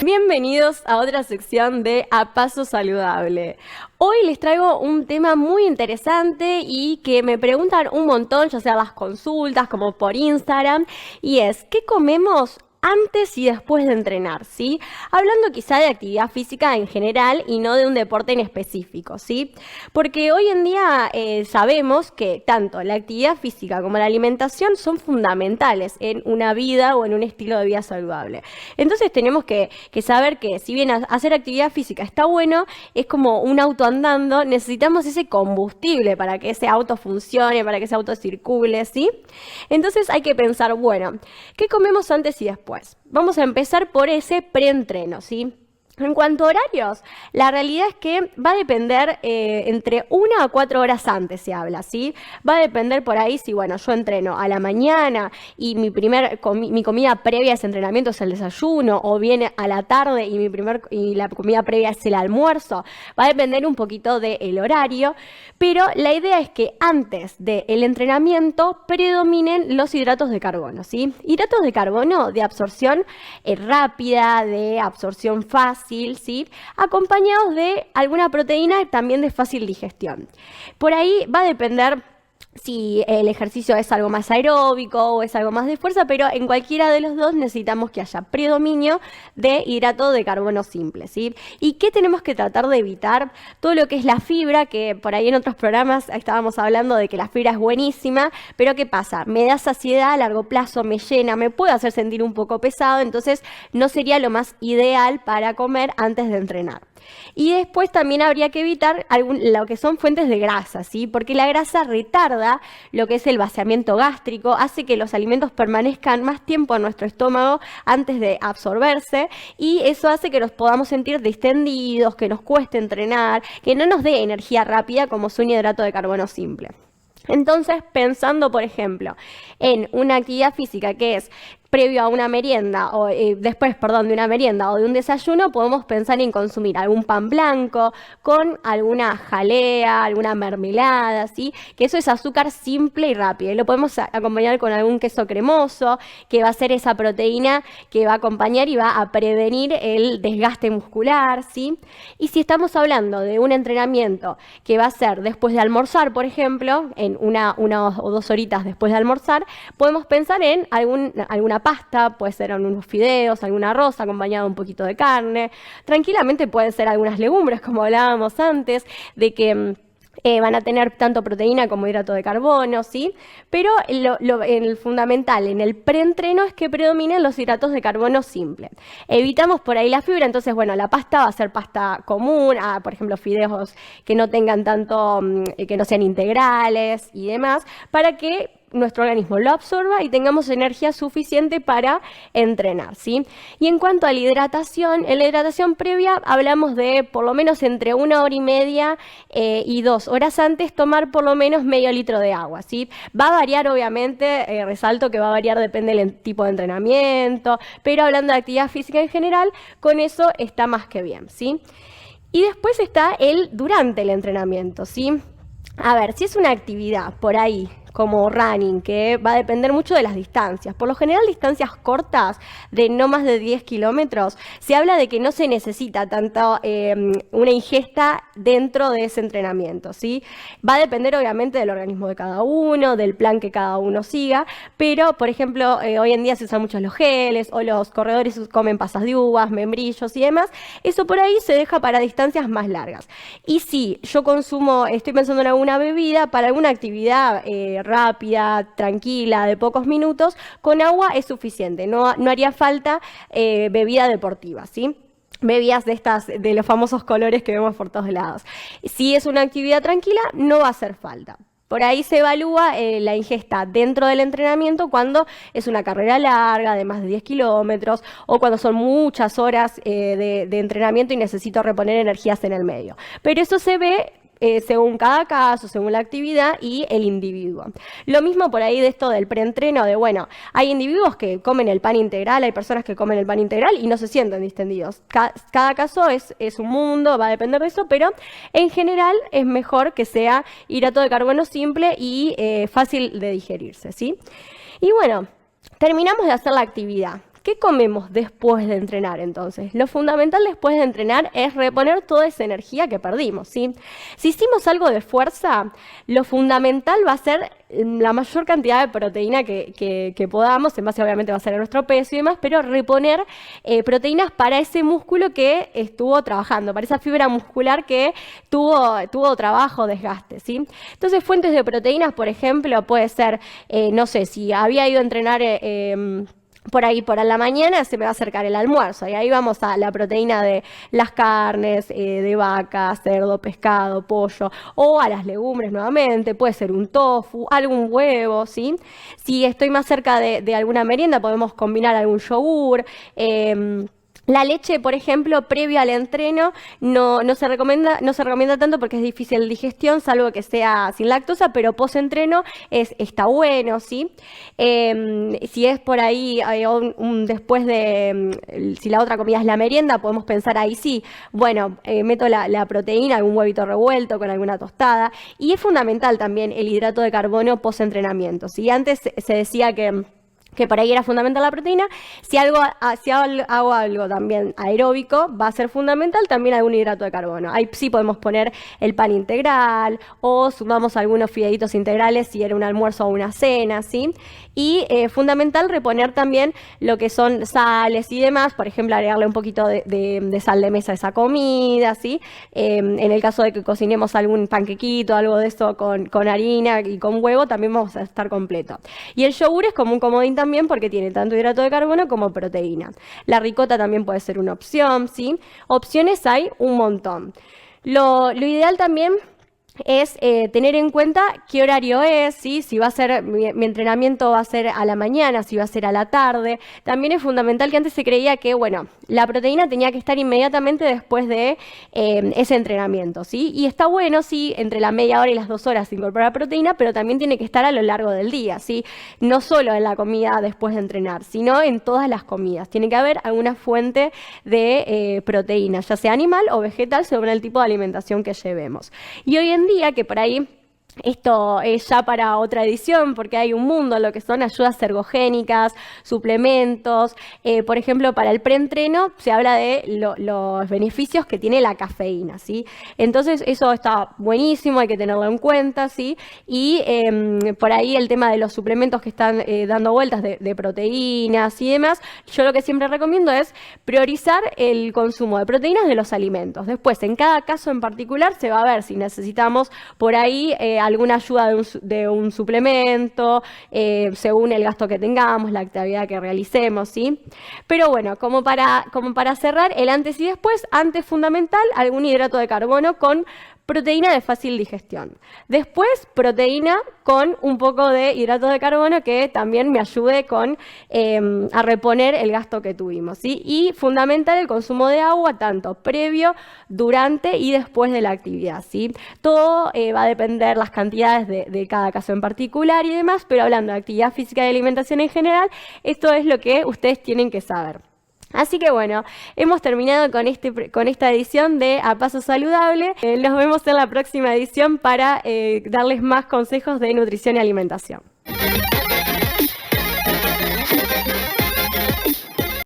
Bienvenidos a otra sección de A Paso Saludable. Hoy les traigo un tema muy interesante y que me preguntan un montón, ya sea las consultas como por Instagram, y es, ¿qué comemos antes y después de entrenar? ¿Sí? Hablando quizá de actividad física en general y no de un deporte en específico, ¿sí? Porque hoy en día sabemos que tanto la actividad física como la alimentación son fundamentales en una vida o en un estilo de vida saludable. Entonces tenemos que saber que si bien hacer actividad física está bueno, es como un auto andando, necesitamos ese combustible para que ese auto funcione, para que ese auto circule, ¿sí? Entonces hay que pensar, bueno, ¿qué comemos antes y después? Vamos a empezar por ese preentreno, ¿sí? En cuanto a horarios, la realidad es que va a depender entre 1 a 4 horas antes se habla, ¿sí? Va a depender por ahí si, bueno, yo entreno a la mañana y mi comida previa a ese entrenamiento es el desayuno, o viene a la tarde y la comida previa es el almuerzo. Va a depender un poquito del horario, pero la idea es que antes del entrenamiento predominen los hidratos de carbono, ¿sí? Hidratos de carbono de absorción rápida, de absorción fácil, ¿sí? Acompañados de alguna proteína también de fácil digestión. Por ahí va a depender si el ejercicio es algo más aeróbico o es algo más de fuerza, pero en cualquiera de los dos necesitamos que haya predominio de hidrato de carbono simple, ¿sí? ¿Y qué tenemos que tratar de evitar? Todo lo que es la fibra, que por ahí en otros programas estábamos hablando de que la fibra es buenísima, pero ¿qué pasa? Me da saciedad a largo plazo, me llena, me puede hacer sentir un poco pesado, entonces no sería lo más ideal para comer antes de entrenar. Y después también habría que evitar lo que son fuentes de grasa, ¿sí? Porque la grasa retarda lo que es el vaciamiento gástrico, hace que los alimentos permanezcan más tiempo en nuestro estómago antes de absorberse, y eso hace que nos podamos sentir distendidos, que nos cueste entrenar, que no nos dé energía rápida como es un hidrato de carbono simple. Entonces, pensando, por ejemplo, en una actividad física que es previo a una merienda o después, perdón, de una merienda o de un desayuno, podemos pensar en consumir algún pan blanco con alguna jalea, alguna mermelada, ¿sí? Que eso es azúcar simple y rápido. Y lo podemos acompañar con algún queso cremoso, que va a ser esa proteína que va a acompañar y va a prevenir el desgaste muscular, ¿sí? Y si estamos hablando de un entrenamiento que va a ser después de almorzar, por ejemplo, en una o 2 horitas después de almorzar, podemos pensar en alguna pasta, puede ser unos fideos, algún arroz acompañado de un poquito de carne. Tranquilamente pueden ser algunas legumbres, como hablábamos antes, de que van a tener tanto proteína como hidrato de carbono, ¿sí? Pero el fundamental en el preentreno es que predominen los hidratos de carbono simple. Evitamos por ahí la fibra, entonces, bueno, la pasta va a ser pasta común, por ejemplo, fideos que no tengan tanto, que no sean integrales y demás, para que nuestro organismo lo absorba y tengamos energía suficiente para entrenar, ¿sí? Y en cuanto a la hidratación, en la hidratación previa hablamos de por lo menos entre 1 hora y media y 2 horas antes tomar por lo menos medio litro de agua, ¿sí? Va a variar, obviamente, resalto que va a variar, depende del tipo de entrenamiento, pero hablando de actividad física en general, con eso está más que bien, ¿sí? Y después está el durante el entrenamiento, ¿sí? A ver, si es una actividad por ahí como running, que va a depender mucho de las distancias. Por lo general, distancias cortas de no más de 10 kilómetros, se habla de que no se necesita tanto una ingesta dentro de ese entrenamiento, ¿sí? Va a depender obviamente del organismo de cada uno, del plan que cada uno siga, pero por ejemplo, hoy en día se usan muchos los geles o los corredores comen pasas de uvas, membrillos y demás. Eso por ahí se deja para distancias más largas. Y si yo estoy pensando en alguna bebida para alguna actividad rápida, tranquila, de pocos minutos, con agua es suficiente, no haría falta bebida deportiva, ¿sí? Bebidas de los famosos colores que vemos por todos lados. Si es una actividad tranquila, no va a hacer falta. Por ahí se evalúa la ingesta dentro del entrenamiento cuando es una carrera larga, de más de 10 kilómetros, o cuando son muchas horas de entrenamiento y necesito reponer energías en el medio. Pero eso se ve según cada caso, según la actividad y el individuo. Lo mismo por ahí de esto del preentreno, de bueno, hay individuos que comen el pan integral, hay personas que comen el pan integral y no se sienten distendidos. Cada caso es un mundo, va a depender de eso, pero en general es mejor que sea hidrato de carbono simple y fácil de digerirse, ¿sí? Y bueno, terminamos de hacer la actividad. ¿Qué comemos después de entrenar entonces? Lo fundamental después de entrenar es reponer toda esa energía que perdimos, ¿sí? Si hicimos algo de fuerza, lo fundamental va a ser la mayor cantidad de proteína que podamos, en base obviamente va a ser a nuestro peso y demás, pero reponer proteínas para ese músculo que estuvo trabajando, para esa fibra muscular que tuvo trabajo, desgaste, ¿sí? Entonces, fuentes de proteínas, por ejemplo, puede ser, no sé, si había ido a entrenar por ahí por la mañana, se me va a acercar el almuerzo y ahí vamos a la proteína de las carnes, de vaca, cerdo, pescado, pollo, o a las legumbres nuevamente, puede ser un tofu, algún huevo, ¿sí? Si estoy más cerca de alguna merienda, podemos combinar algún yogur. La leche, por ejemplo, previo al entreno no se recomienda tanto porque es difícil de digestión, salvo que sea sin lactosa, pero post-entreno está bueno, ¿sí? Si es por ahí después de, si la otra comida es la merienda, podemos pensar ahí sí, bueno, meto la proteína, algún huevito revuelto con alguna tostada. Y es fundamental también el hidrato de carbono post-entrenamiento, ¿sí? Antes se decía que por ahí era fundamental la proteína. Si hago algo también aeróbico, va a ser fundamental también algún hidrato de carbono. Ahí sí podemos poner el pan integral o sumamos algunos fideitos integrales si era un almuerzo o una cena, ¿sí? Y fundamental reponer también lo que son sales y demás, por ejemplo, agregarle un poquito de sal de mesa a esa comida, ¿sí? En el caso de que cocinemos algún panquequito, algo de eso con harina y con huevo, también vamos a estar completo. Y el yogur es como un comodín también porque tiene tanto hidrato de carbono como proteína. La ricota también puede ser una opción, ¿sí? Opciones hay un montón. Lo ideal también es tener en cuenta qué horario es, ¿sí? Si va a ser, mi entrenamiento va a ser a la mañana, si va a ser a la tarde. También es fundamental que antes se creía que, bueno, la proteína tenía que estar inmediatamente después de ese entrenamiento, ¿sí? Y está bueno, sí, entre la media hora y las 2 horas se incorpora proteína, pero también tiene que estar a lo largo del día, ¿sí? No solo en la comida después de entrenar, sino en todas las comidas. Tiene que haber alguna fuente de proteína, ya sea animal o vegetal, según el tipo de alimentación que llevemos. Y hoy en día, que por ahí esto es ya para otra edición porque hay un mundo, lo que son ayudas ergogénicas, suplementos. Por ejemplo, para el preentreno se habla de los beneficios que tiene la cafeína, ¿sí? Entonces eso está buenísimo, hay que tenerlo en cuenta, ¿sí? Y por ahí el tema de los suplementos que están dando vueltas de proteínas y demás, yo lo que siempre recomiendo es priorizar el consumo de proteínas de los alimentos. Después, en cada caso en particular, se va a ver si necesitamos por ahí alguna ayuda de un suplemento, según el gasto que tengamos, la actividad que realicemos, ¿sí? Pero bueno, como para cerrar, el antes y después, antes fundamental, algún hidrato de carbono con proteína de fácil digestión. Después, proteína con un poco de hidrato de carbono que también me ayude a reponer el gasto que tuvimos, ¿sí? Y fundamental el consumo de agua, tanto previo, durante y después de la actividad, ¿sí? Todo va a depender las cantidades de cada caso en particular y demás, pero hablando de actividad física y alimentación en general, esto es lo que ustedes tienen que saber. Así que bueno, hemos terminado con esta edición de A Paso Saludable. Nos vemos en la próxima edición para darles más consejos de nutrición y alimentación.